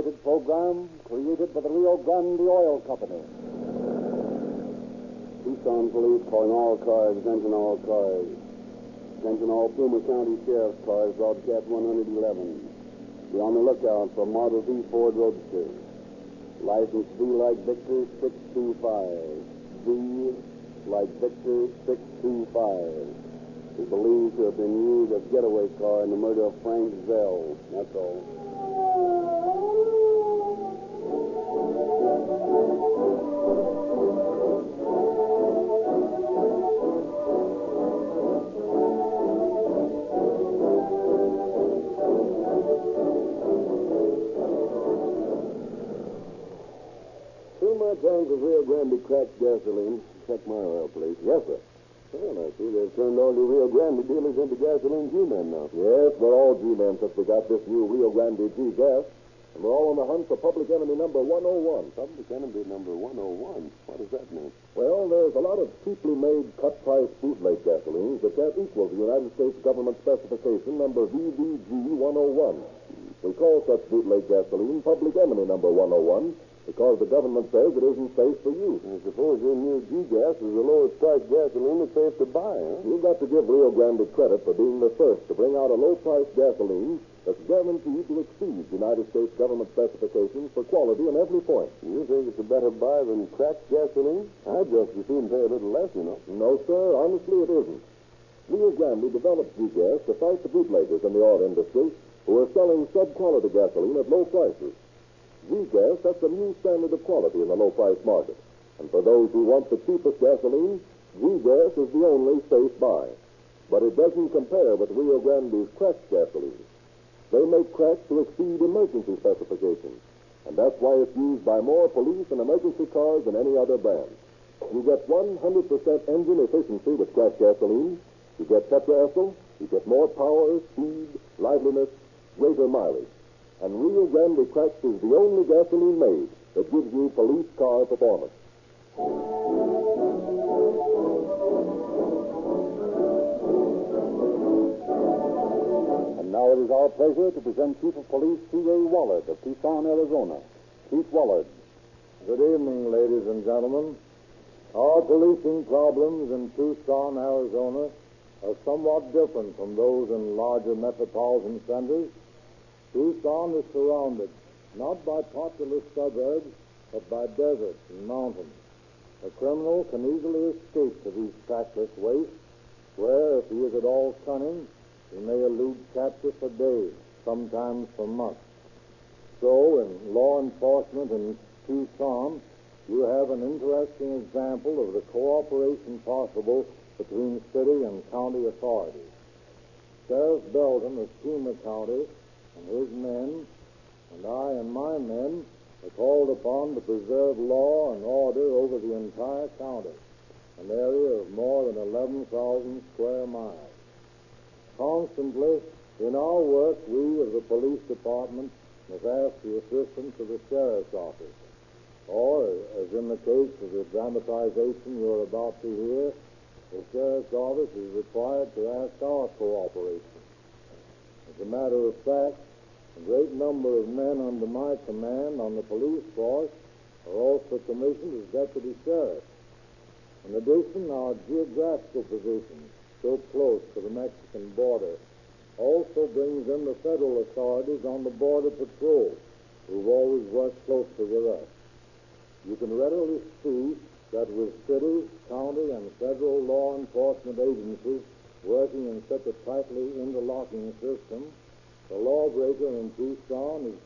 copyrighted program created by the Rio Grande Oil Company. Tucson Police calling all cars, attention all cars. Attention all Puma County Sheriff's cars, broadcast 111. Be on the lookout for Model V Ford Roadster. License V like Victor 625. V like Victor 625. Is believed to have been used as getaway car in the murder of Frank Zell. That's all. Fill my tank of Rio Grande cracked gasoline. Check my oil, please. Yes, sir. Well, I see they've turned all the Rio Grande dealers into gasoline G-men now. Yes, we're all G-men since we got this new Rio Grande G-gas. And we're all on the hunt for public enemy number 101. Public enemy number 101? What does that mean? Well, there's a lot of cheaply made cut-price bootleg gasolines that can't equal the United States government specification number VVG 101. We call such bootleg gasoline public enemy number 101 because the government says it isn't safe for use. I suppose your new G-gas is the lowest priced gasoline that's safe to buy, huh? You've got to give Rio Grande credit for being the first to bring out a low-priced gasoline that's guaranteed to exceed United States government specifications for quality in every point. You think it's a better buy than cracked gasoline? I'd just as soon pay a little less, you know. No, sir. Honestly, it isn't. Rio Grande developed G-gas to fight the bootleggers in the oil industry who are selling sub-quality gasoline at low prices. G-gas sets a new standard of quality in the low-price market. And for those who want the cheapest gasoline, G-gas is the only safe buy. But it doesn't compare with Rio Grande's cracked gasoline. They make cracks to exceed emergency specifications. And that's why it's used by more police and emergency cars than any other brand. You get 100% engine efficiency with cracked gasoline. You get tetraethyl. You get more power, speed, liveliness, greater mileage. And Rio Grande Cracks is the only gasoline made that gives you police car performance. And now it is our pleasure to present Chief of Police C.A. Wallard of Tucson, Arizona. Chief Wallard. Good evening, ladies and gentlemen. Our policing problems in Tucson, Arizona are somewhat different from those in larger metropolitan centers. Tucson is surrounded not by populous suburbs, but by deserts and mountains. A criminal can easily escape to these trackless wastes, where, if he is at all cunning, he may elude capture for days, sometimes for months. So, in law enforcement in Tucson, you have an interesting example of the cooperation possible between city and county authorities. Sheriff Belton of Pima County and his men, and I and my men, are called upon to preserve law and order over the entire county, an area of more than 11,000 square miles. Constantly, in our work, we of the police department must ask the assistance of the sheriff's office, or, as in the case of the dramatization you're about to hear, the sheriff's office is required to ask our cooperation. As a matter of fact, a great number of men under my command on the police force are also commissioned as deputy sheriffs. In addition, our geographical position, so close to the Mexican border, also brings in the federal authorities on the border patrol, who've always worked closely with us. You can readily see that with city, county, and federal law enforcement agencies working in such a tightly interlocking system, the lawbreaker in Tucson is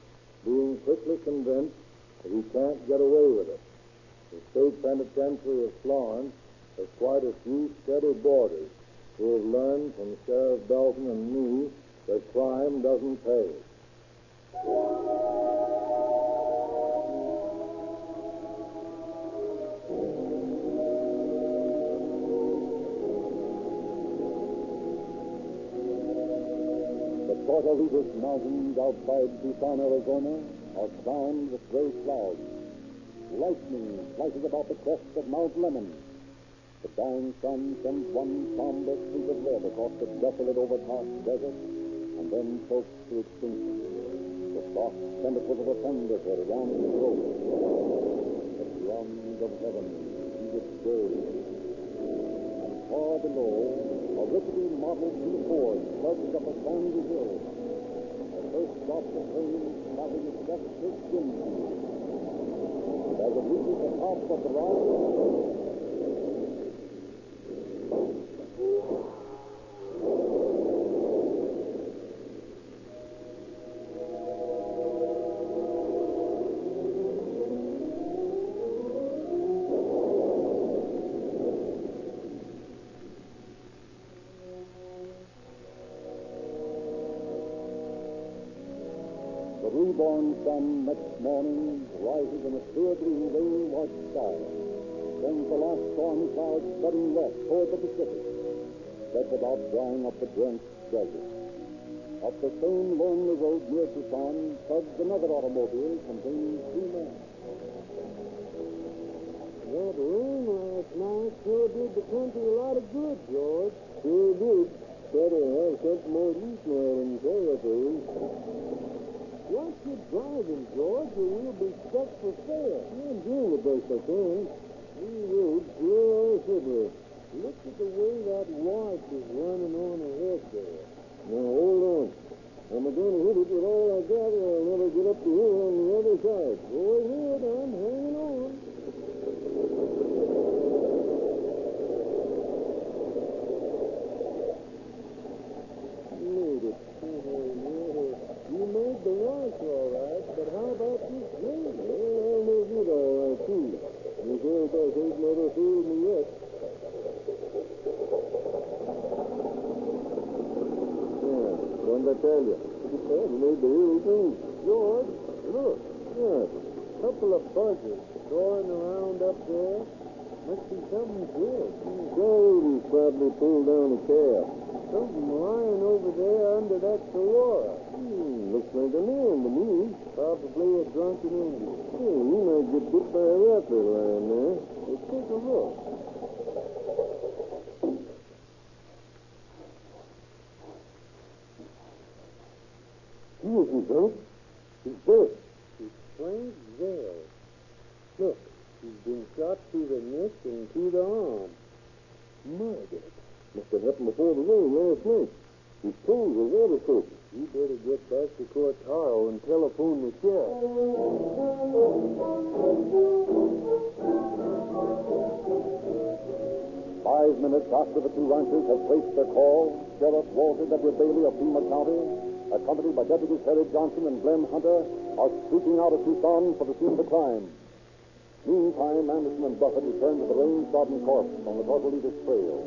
being quickly convinced that he can't get away with it. The state penitentiary of Florence has quite a few steady boarders who have learned from Sheriff Belton and me that crime doesn't pay. Tortolitas Mountains outside Tucson, Arizona, are crowned with gray clouds. Lightning flashes about the crest of Mount Lemmon. The dying sun sends one somber streak of red across the desolate, overcast desert, and then chokes to extinction. The Lost sent it with a thunder for around the throat. But beyond of heaven, he would stay. And far below, a rickety Model T Ford slugged up a sandy hill. The first stop the train started its desperate skin. And as it reaches the top of the rise, the reborn sun next morning rises in a clear blue rain-washed sky. Sends the last storm clouds scudding west toward the Pacific. Spreads about drying up the drenched desert. Up the same lonely road near Tucson tugs another automobile containing 2 men. That rain last night sure did the country a lot of good, George. Sure did. Better have something more to eat now than territory. Watch your driving, George, or we'll be stuck for fair. I'm doing the best I can. We roads sure are slippery. Look at the way that wash is running on ahead there. Now, hold on. I'm going to hit it with all I got, or I'll never get up the hill on the other side. Go ahead, I'm hanging on. Made it. You made the wash all right, but how about this rain? Well, I'll make it all right, too. This old bus ain't never fooled me yet. Yeah, what did I tell you? You made the hill, too. George, look. Yeah. Couple of buzzards soaring around up there. Must be something good. Goldie's probably pulled down a calf. Something lying over there under that Sajuaro. Looks like a man to me. Probably a drunken Indian. He might get bit by a rattler lying there. Let's take a look. He isn't drunk. He's dead. He's Frank Zell. Look, he's been shot through the neck and through the arm. Murdered. Must have happened before the rain last night. His clothes were water-soaked. You better get back to Cortaro and telephone the sheriff. 5 minutes after the 2 ranchers have placed their call, Sheriff Walter W. Bailey of Pima County, accompanied by Deputies Harry Johnson and Glenn Hunter, are sweeping out of Tucson for the scene of the crime. Meantime, Anderson and Buffett return to the rain-sodden corpse on the Tortolitas Trail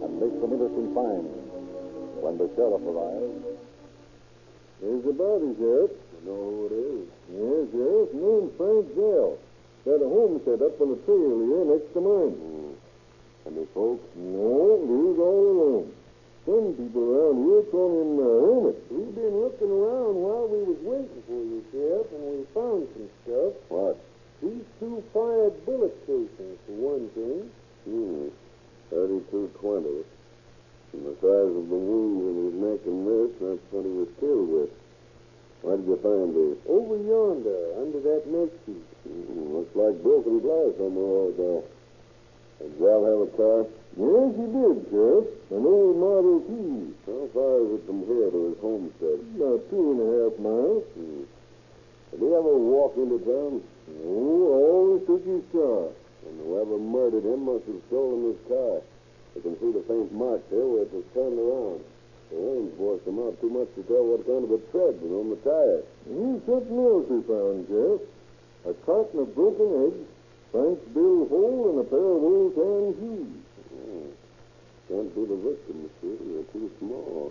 and make some interesting finds. When the sheriff arrives... Here's the body, Sheriff. You know who it is? Yes, Sheriff. Name's Frank Zell. Got a home set up on the trail here next to mine. Any folks? No, he's all alone. Some people around here call him Hermit. We've been looking around while we was waiting for you, Sheriff, and we found some stuff. What? These 2 fired bullet casings, for one thing. 32-20. And the size of the wounds in his neck and wrist, that's what he was killed with. Where did you find these? Over yonder, under that mesquite. Looks like broken glass somewhere over there. Did Zell have a car? Yes, he did, Sheriff. An old Model T. How far is it from here to his homestead? About 2.5 miles. Did he ever walk into town? No, always took his car. And whoever murdered him must have stolen his car. You can see the faint mark there where it was turned around. The rain's washed them out too much to tell what kind of a tread was on the tire. Here's something else we found, Sheriff. A carton of broken eggs, Frank's bill hole, and a pair of old tan shoes. Can't be the victim, mister. They're too small.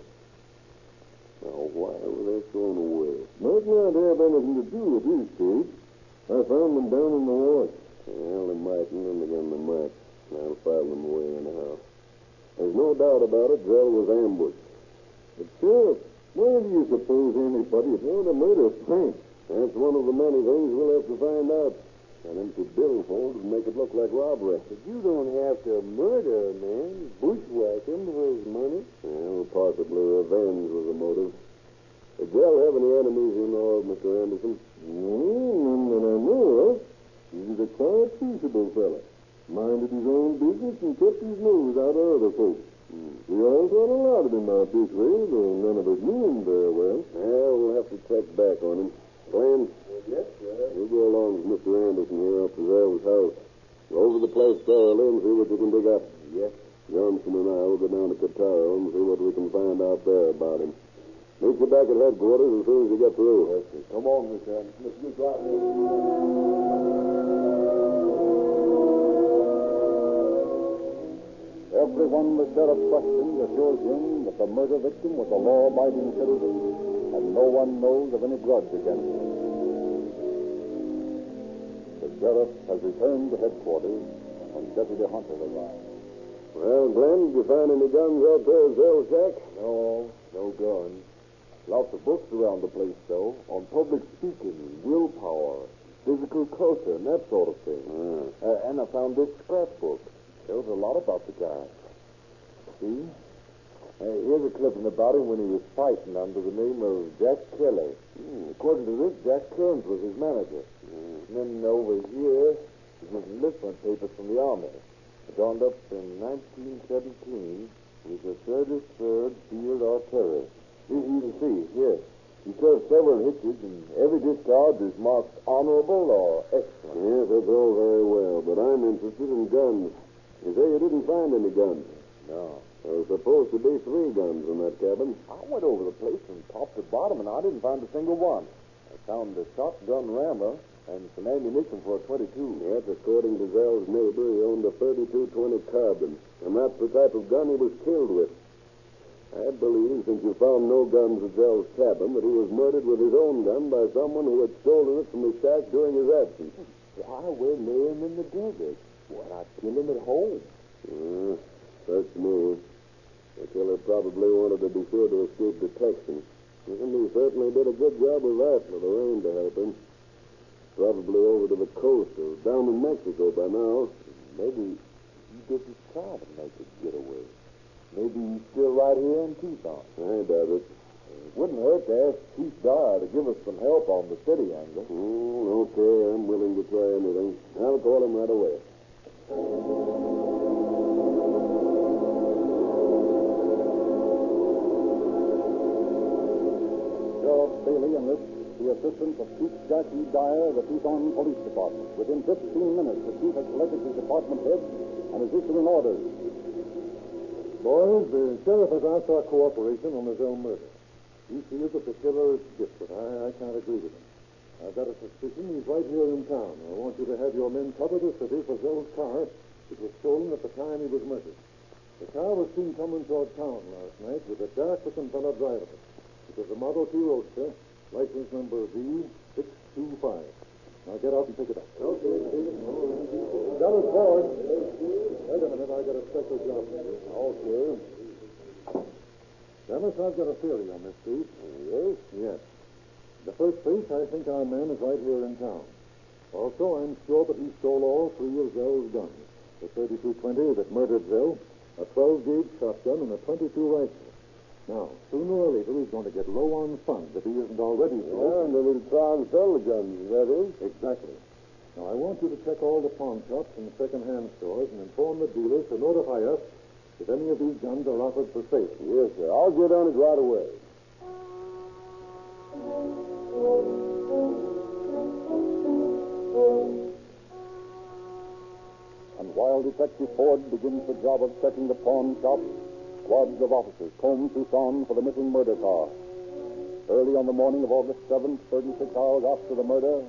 Now, why were they thrown away? Might not have anything to do with his case. I found them down in the wash. Well, they mightn't, and again they might. I'll file them away anyhow. There's no doubt about it, Zell was ambushed. But, Sheriff, why do you suppose anybody would want to murder Frank? That's one of the many things we'll have to find out. An empty billfold would make it look like robbery. But you don't have to murder a man, bushwhack him for his money. Well, possibly revenge was the motive. Did Zell have any enemies in all, Mr. Anderson? None that I know of. He was a quiet, peaceable fella. Minded his own business and kept his nose out of other folks. We all thought a lot of him out this way, though none of us knew him very well. Yeah, we'll have to check back on him. Glenn? Yes, sir. You go along with Mr. Anderson here up to Zell's house. Go over the place thoroughly and see what you can dig up. Yes. Johnson and I will go down to Cataro and see what we can find out there about him. Meet you back at headquarters as soon as you get through. Yes, sir. Come on, Mr. Anderson. Let's get right. Everyone the sheriff questioned assures him that the murder victim was a law-abiding citizen, and no one knows of any grudge against him. The sheriff has returned to headquarters, and Deputy Hunter arrives. Well, Glenn, did you find any guns out there at Zell's shack? No guns. Lots of books around the place, though, on public speaking, willpower, physical culture, and that sort of thing. And I found this scrapbook. Tells a lot about the guy. See? Here's a clipping about him when he was fighting under the name of Jack Kelly. According to this, Jack Kearns was his manager. And then over here is his enlistment papers from the Army. Drawn up in 1917. He's a 33rd Field Artillery. You can see, here. He served several hitches, and every discharge is marked honorable or excellent. Yes, that's all very well, but I'm interested in guns. You say you didn't find any guns? No. There was supposed to be 3 guns in that cabin. I went over the place from top to bottom, and I didn't find a single one. I found a shotgun rammer and some ammunition for a .22. Yes, according to Zell's neighbor, he owned a .32-20 carbine, and that's the type of gun he was killed with. I believe, since you found no guns at Zell's cabin, that he was murdered with his own gun by someone who had stolen it from his shack during his absence. Why, we'll lay him in the desert. Why not kill him at home? That's me. The killer probably wanted to be sure to escape detection. And he certainly did a good job with that, with the rain to help him. Probably over to the coast or down in Mexico by now. Maybe he didn't try to make a getaway. Maybe he's still right here in Tucson. I doubt it. It wouldn't hurt to ask Chief Dyer to give us some help on the city angle. Okay, I'm willing to try anything. I'll call him right away. Sheriff Bailey enlists the assistance of Chief Jesse Dyer of the Tucson Police Department. Within 15 minutes, the chief has selected his department head and is issuing orders. Boys, the sheriff has asked our cooperation on the Zell murder. He feels that the killer is Skip, but I can't agree with him. I've got a suspicion he's right here in town. I want you to have your men cover the city for Zell's car. It was stolen at the time he was murdered. The car was seen coming toward town last night with a dark-looking fellow driving it. It was a Model T Roadster, license number V625. Now get out and pick it up. Okay. Got it, Ford. Wait a minute, I got a special job for you. Okay. Dennis, I've got a theory on this thief. Yes? Yes. The first thief, I think our man is right here in town. Also, I'm sure that he stole all 3 of Zell's guns. The .32-20 that murdered Zell, a 12-gauge shotgun, and a .22 rifle. Now, sooner or later, he's going to get low on funds if he isn't already so. Yeah, and then he'll try and sell the guns, that is. Exactly. Now, I want you to check all the pawn shops and second-hand stores and inform the dealers to notify us if any of these guns are offered for sale. Yes, sir. I'll get on it right away. And while Detective Ford begins the job of checking the pawn shops, squads of officers comb Tucson for the missing murder car. Early on the morning of August 7th, 36 hours after the murder,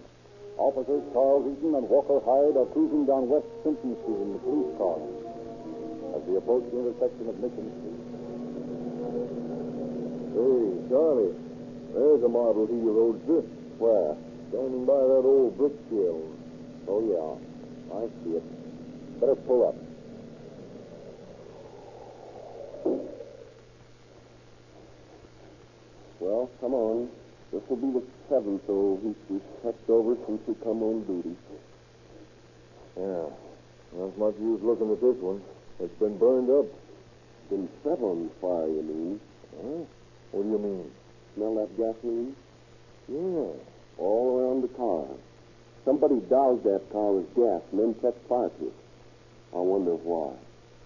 officers Charles Eaton and Walker Hyde are cruising down West Simpson Street in the police car. As they approach the intersection of Mission Street. Hey, Charlie, there's a Model T Roadster. Where? Standing by that old brick kiln. Oh, yeah. I see it. Better pull up. Well, come on. This will be the 7th old heap we've checked over since we come on duty. Yeah. Not much use looking at this one. It's been burned up. Been set on fire, you mean? Huh? What do you mean? smell that gasoline? Yeah. All around the car. Somebody doused that car with gas and then set fire to it. I wonder why.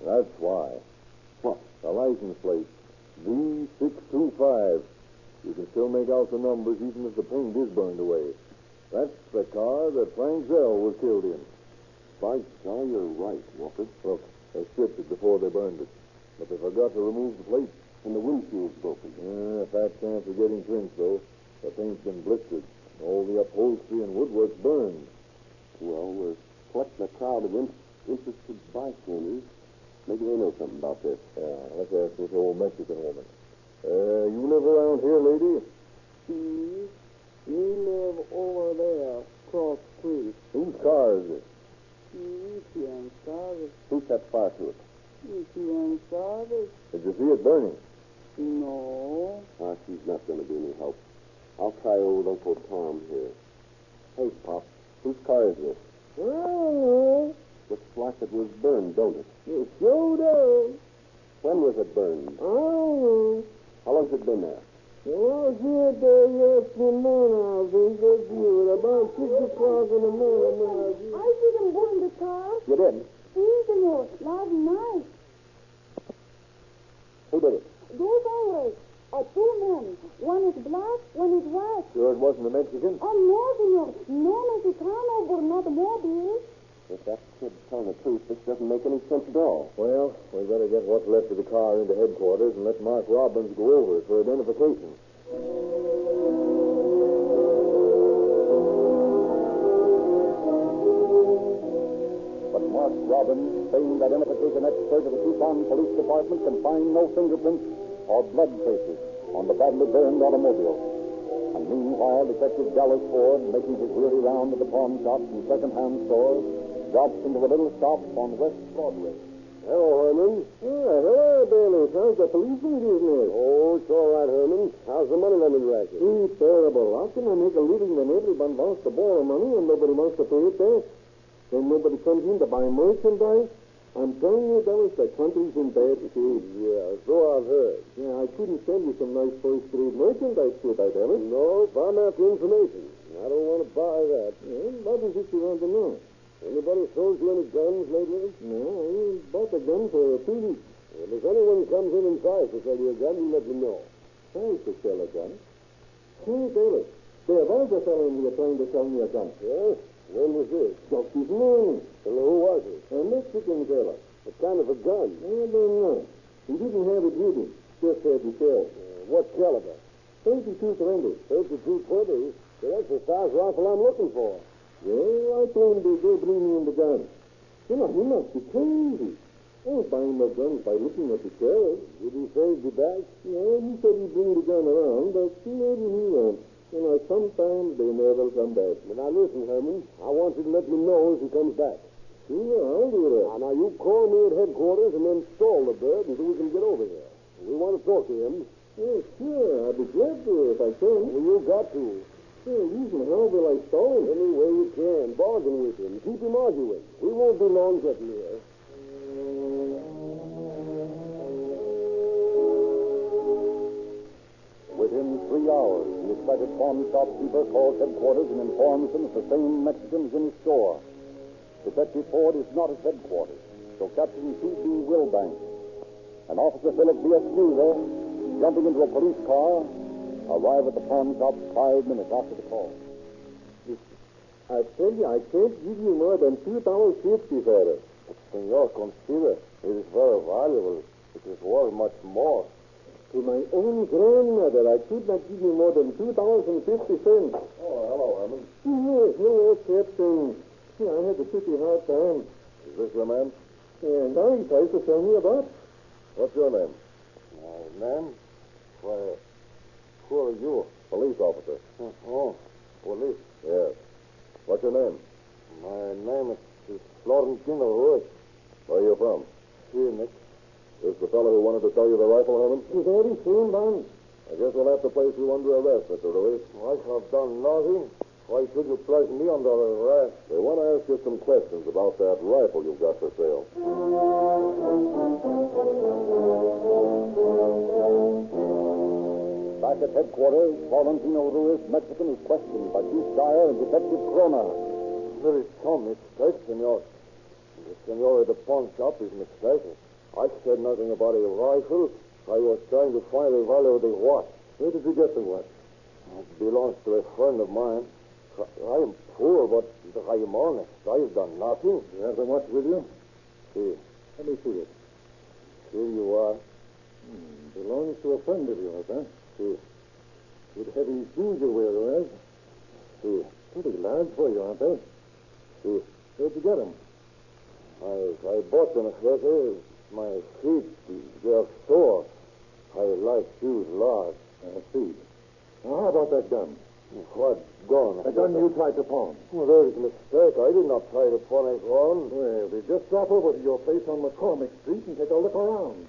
That's why. What? The license plate. V625. You can still make out the numbers even if the paint is burned away. That's the car that Frank Zell was killed in. By God, you're right, Walker. Look, they stripped it before they burned it. But they forgot to remove the plate. And the windshield's broken. Fat chance of getting trinched, though. The paint's been blistered. All the upholstery and woodwork's burned. Well, we're collecting a crowd of interested bystanders. Maybe they know something about this. Let's ask this old Mexican woman. You live around here, lady? We live over there, across the street. Whose car is it? Who set fire to it? Did you see it burning? No. She's not going to be any help. I'll try old Uncle Tom here. Hey, Pop, whose car is this? Oh, Looks like it was burned, don't it? it sure does. When was it burned? Oh, How long's it been there? well, I was here there yesterday morning, I think, that's you, at about 6 o'clock in the morning. I didn't burn the car. You did? Sí, senor. Last night. Who did it? Those hombres. Two men. One is black, one is white. Sure it wasn't a Mexican? Oh, no, senor. No Mexicano, but not mobile. If that kid's telling the truth, this doesn't make any sense at all. Well, we better get what's left of the car into headquarters and let Mark Robbins go over it for identification. But Mark Robbins, famed identification expert of the Tucson Police Department, can find no fingerprints or blood traces on the badly burned automobile. And meanwhile, Detective Dallas Ford, making his weary round of the pawn shops and second-hand stores, drops into a little stop on West Broadway. Hello, Herman. Hello, Bailey. How's the policing business? Oh, it's all right, Herman. How's the money lending racket? Terrible. How can I make a living when everyone wants to borrow money and nobody wants to pay it back? Then nobody comes in to buy merchandise? I'm telling you, Dallas, the country's in bad shape. Yeah, so I've heard. Yeah, I couldn't send you some nice first-grade merchandise, could I, Dallas? No, if I'm after information. I don't want to buy that. Yeah, what is it you want to know? Anybody sold you any guns lately? No, I ain't bought a gun for 2 weeks. Well, if anyone comes in and tries to sell you a gun, you let me know. Tries to sell a gun? Hey, Dallas, there was a fellow in here trying to sell me a gun. Yeah? When was this? Just this morning. Well, who was it? A Mexican fella. What kind of a gun? I don't know. He didn't have it with him. Just had to sell. What caliber? 32-20. 32-20? That's the size rifle I'm looking for. Well, I told him to go bring me in the gun. You know, he must be crazy. I ain't buying no guns by looking at the sheriff. Did he say he'd be back? Yeah, he said he'd bring the gun around, but maybe he won't. You know, sometimes they never come back. But now listen, Herman. I want you to let me know if he comes back. Sure, I'll do that. Now you call me at headquarters and then stall the bird until we can get over here. We want to talk to him. Yeah, sure. I'll be glad to if I can. Well, you got to. Yeah, reason how will I stall him? Any way you can. Bargain with him. Keep him arguing. We won't be long getting here. Within 3 hours, the excited pawn shopkeeper calls headquarters and informs them that the same Mexican is in his store. Detective Ford is not at headquarters, so Captain T.B. Wilbank and Officer Philip B. Escuda, jumping into a police car, arrive at the pawn shop 5 minutes after the call. I tell you, I can't give you more than $2.50 for it. Senor, consider. It is very valuable. It is worth much more. To my own grandmother, I could not give you more than $2.50. Oh, hello, Herman. Yes, hello, Captain. Yeah, I had a pretty hard time. Is this your man? And now he tries to tell me about. What's your name? My name? Why, who are you? Police officer. Oh, police. Yes. What's your name? My name is Florentino Ruiz. Where are you from? Phoenix. Is the fellow who wanted to sell you the rifle, Herman? Very soon, Don. I guess we'll have to place you under arrest, Mr. Ruiz. I have done nothing. Why should you place me under arrest? They want to ask you some questions about that rifle you've got for sale. Back Back at headquarters, Florentino Ruiz, Mexican, is questioned by Chief Dyer and Detective Crona. There is some mistake, senor. The senor at the pawn shop is mistaken. I said nothing about a rifle. I was trying to find the value of the watch. Where did you get the watch? It belongs to a friend of mine. I am poor, but I am honest. I've done nothing. You have the watch with you? See, Let me see it. here you are. Belongs to a friend of yours, huh? See, Good heavy shoes you wear, Ruiz. see, Pretty large for you, aren't they? see. Where'd you get them? I bought them, Jesse. My feet, their store. I like shoes large. I see. Now, how about that gun? What gun? The gun you tried to pawn. Well, there's a mistake. I did not try to pawn a gun. Well, we just drop over to your place on McCormick Street and take a look around.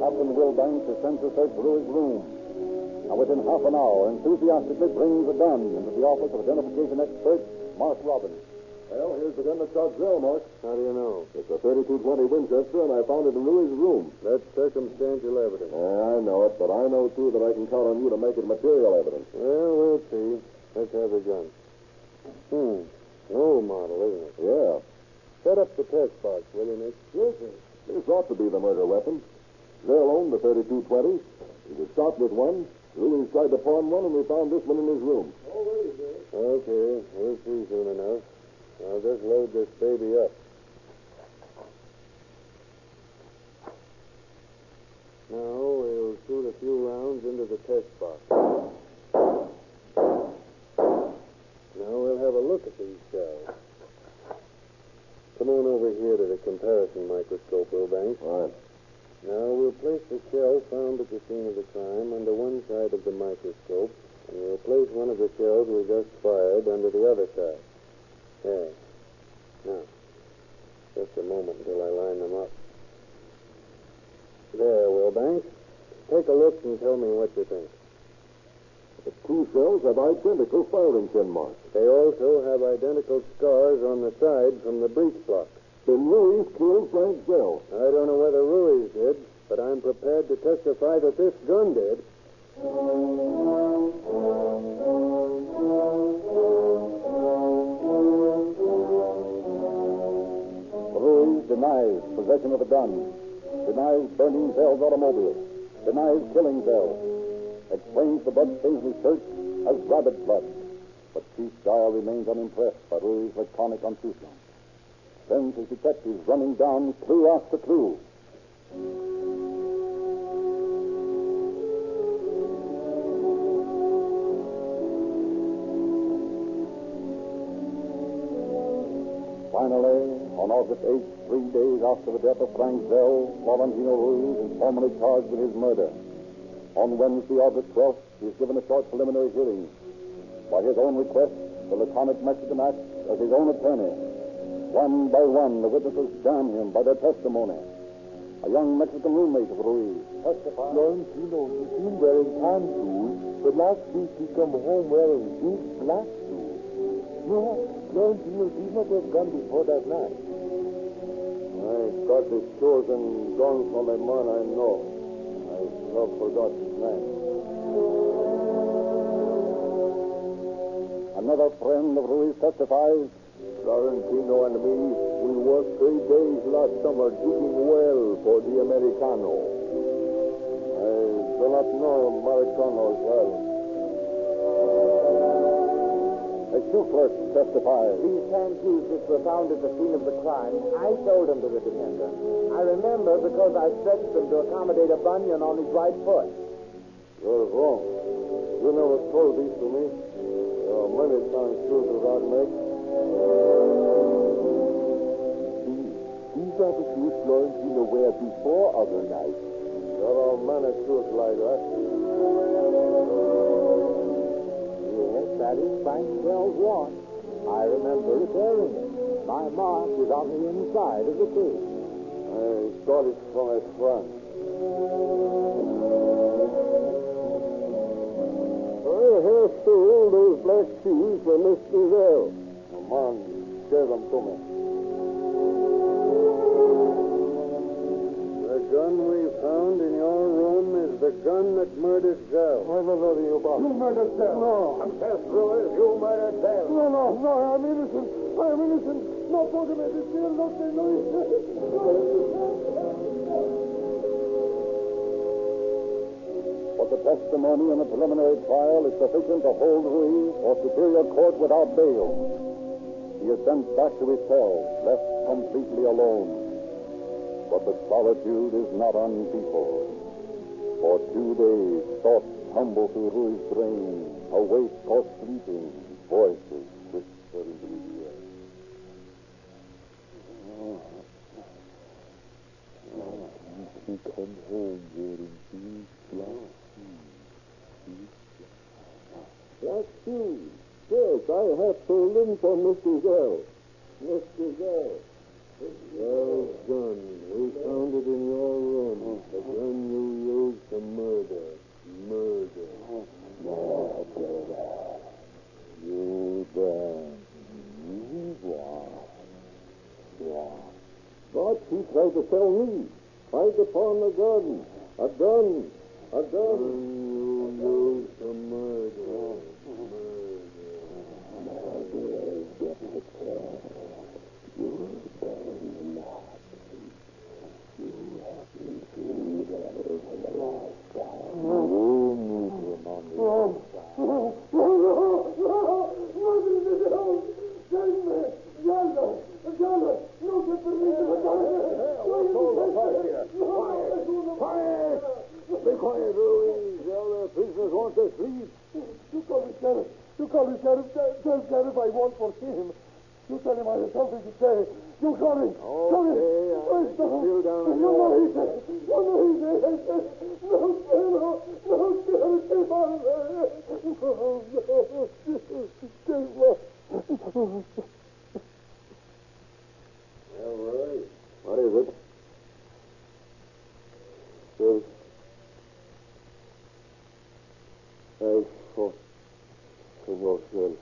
Captain Wilbanks is sent to search Ruiz's room. And within half an hour, enthusiastically brings a gun into the office of identification expert Mark Robbins. Well, here's the gun that shot Zell, Mark. How do you know? It's a 32-20 Winchester, and I found it in Louis's room. That's circumstantial evidence. I know it, but I know, too, that I can count on you to make it material evidence. Well, we'll see. Let's have the gun. Old model, isn't it? Yeah. Set up the test box, will you, Nick? Yes, sir. This ought to be the murder weapon. Zell owned the 32-20. He was shot with one. Louis tried to pawn one, and we found this one in his room. All ready, sir. Okay, we'll see soon enough. I'll just load this baby up. Now we'll shoot a few rounds into the test box. Now we'll have a look at these shells. Come on over here to the comparison microscope, Wilbanks. All right. Now we'll place the shell found at the scene of the crime under one side of the microscope, and we'll place one of the shells we just fired under the other side. There. Now, just a moment until I line them up. There, Wilbanks. Take a look and tell me what you think. The two shells have identical firing pin marks. They also have identical scars on the side from the breech block. Then Louis killed Frank Zell. I don't know whether Ruiz did, but I'm prepared to testify that this gun did. Ruiz denies possession of the gun, denies burning Zell's automobile, denies killing Zell, explains the bloodstains research as rabbit blood. But Chief Dyer remains unimpressed by Ruiz's laconic untruthfulness. Sends his detectives running down clue after clue. Finally, on August 8th, 3 days after the death of Frank Zell, Florentino Ruiz is formally charged with his murder. On Wednesday, August 12th, he is given a short preliminary hearing. By his own request, the laconic Mexican acts as his own attorney. One by one, the witnesses damn him by their testimony. A young Mexican roommate of Ruiz testified. Florentino, you seen wearing tan shoes, but last week he come home wearing big black shoes. No, Florentino did not have gun before that night. I got the shoes and guns from a man I know. I have forgot his name. Another friend of Ruiz testifies. Florentino and me, we worked 3 days last summer digging well for the Americano. I do not know Americanos well. A shoe clerk testifies. These tan shoes which were found at the scene of the crime, I sold them to the defendant. I remember because I stretched them to accommodate a bunion on his right foot. You're wrong. You never told these to me. There are many tan shoes without make. These are the shoes Florentino wear before other night. There are many shoes like that. Yes, that is Frank Zell's watch. I remember repairing it. My mark is on the inside of the case. I got it from a friend. I have sold those black shoes for Mr. Zell. A man gave them to me. gun that murdered Zell. I don't know you about. You murdered Zell. No. Confess, Ruiz, you murdered Zell. No, I'm innocent. No, póngame de cielo, no te lo But the testimony in the preliminary trial is sufficient to hold Ruiz for superior court without bail. He is sent back to his cell, left completely alone. But the solitude is not unpeopled. For 2 days, thoughts tumble through Ruiz's brain, awake or sleeping, voices whisper into his ear. He come home wearing these black shoes. Black shoes? Yes, I have sold them for Mr. Zell. Mr. Zell. Well done. We found it in your room. The gun you used to murder. You done. But he tried to sell me. Tried to pawn the gun. A gun. You used to murder. Be quiet, Ruiz. The other prisoners want to sleep. You call the sheriff. Tell sheriff I won't foresee him. You tell him I have something to say. You call him. Okay, I'll still down in No, he said. Well, Ruiz, what is it? Yes. I fought for yourself.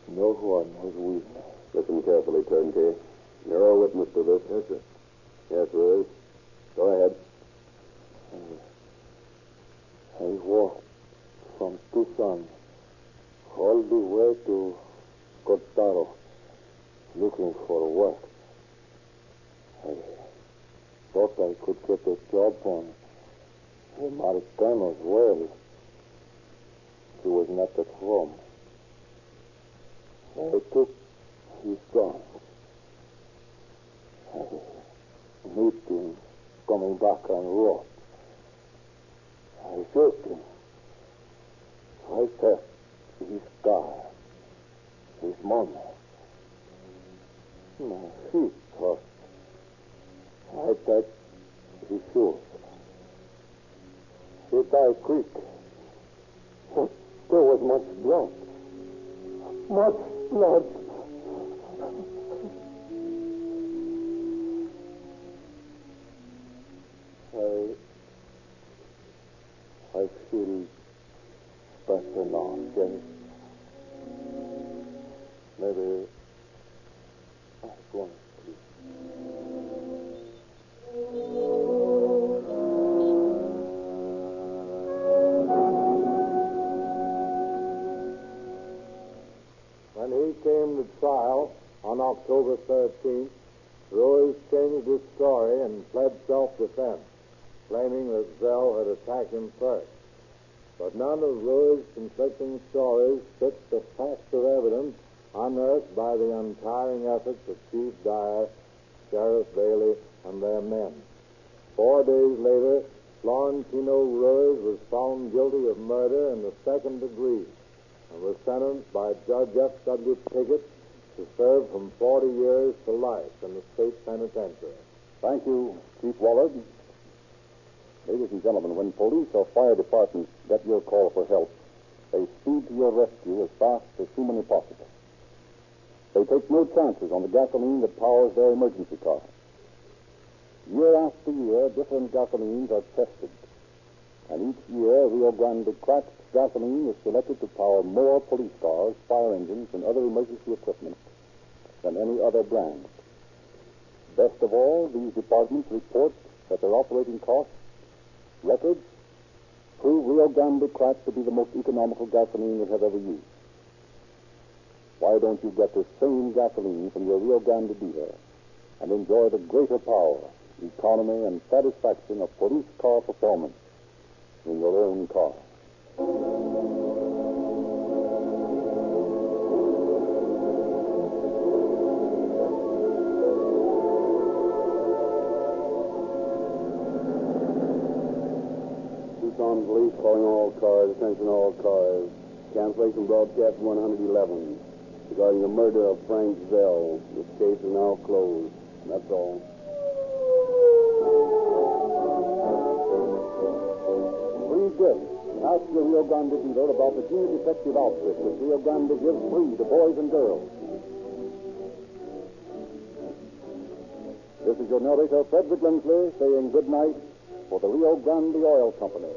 No one was weak. Listen carefully, Turnkey. You're a witness to this. Yes, sir. Yes, Ruiz. Go ahead. I walked from Tucson all the way to Cortaro looking for work. I thought I could get a job on Americano's well. He was not at home. I took his gun. I met him coming back on road. I shot him. I took his car, his money. My feet hurt. I touched his shoes. He died quick. There was much blood. I feel better now, Jenny. Maybe I'm going to sleep. When he came to trial on October 13th, Ruiz changed his story and pled self-defense, claiming that Zell had attacked him first. But none of Ruiz's conflicting stories fit the facts of evidence unearthed by the untiring efforts of Chief Dyer, Sheriff Bailey, and their men. 4 days later, Florentino Ruiz was found guilty of murder in the second degree and was sentenced by Judge F.W. Piggott to serve from 40 years to life in the state penitentiary. Thank you, Chief Wallard. Ladies and gentlemen, when police or fire departments get your call for help, they speed to your rescue as fast as humanly possible. They take no chances on the gasoline that powers their emergency cars. Year after year, different gasolines are tested. And each year, Rio Grande cracked gasoline is selected to power more police cars, fire engines, and other emergency equipment than any other brand. Best of all, these departments report that their operating costs Records prove Rio Grande crack to be the most economical gasoline they have ever used. Why don't you get the same gasoline from your Rio Grande dealer and enjoy the greater power, economy, and satisfaction of police car performance in your own car? Tucson police calling all cars, attention all cars. Cancellation broadcast 111 regarding the murder of Frank Zell. This case is now closed. That's all. Free gift. Ask your Rio Grande dealer about the junior detective outfit which Rio Grande gives free to boys and girls. This is your narrator, Frederick Lindsley, saying good night for the Rio Grande Oil Company.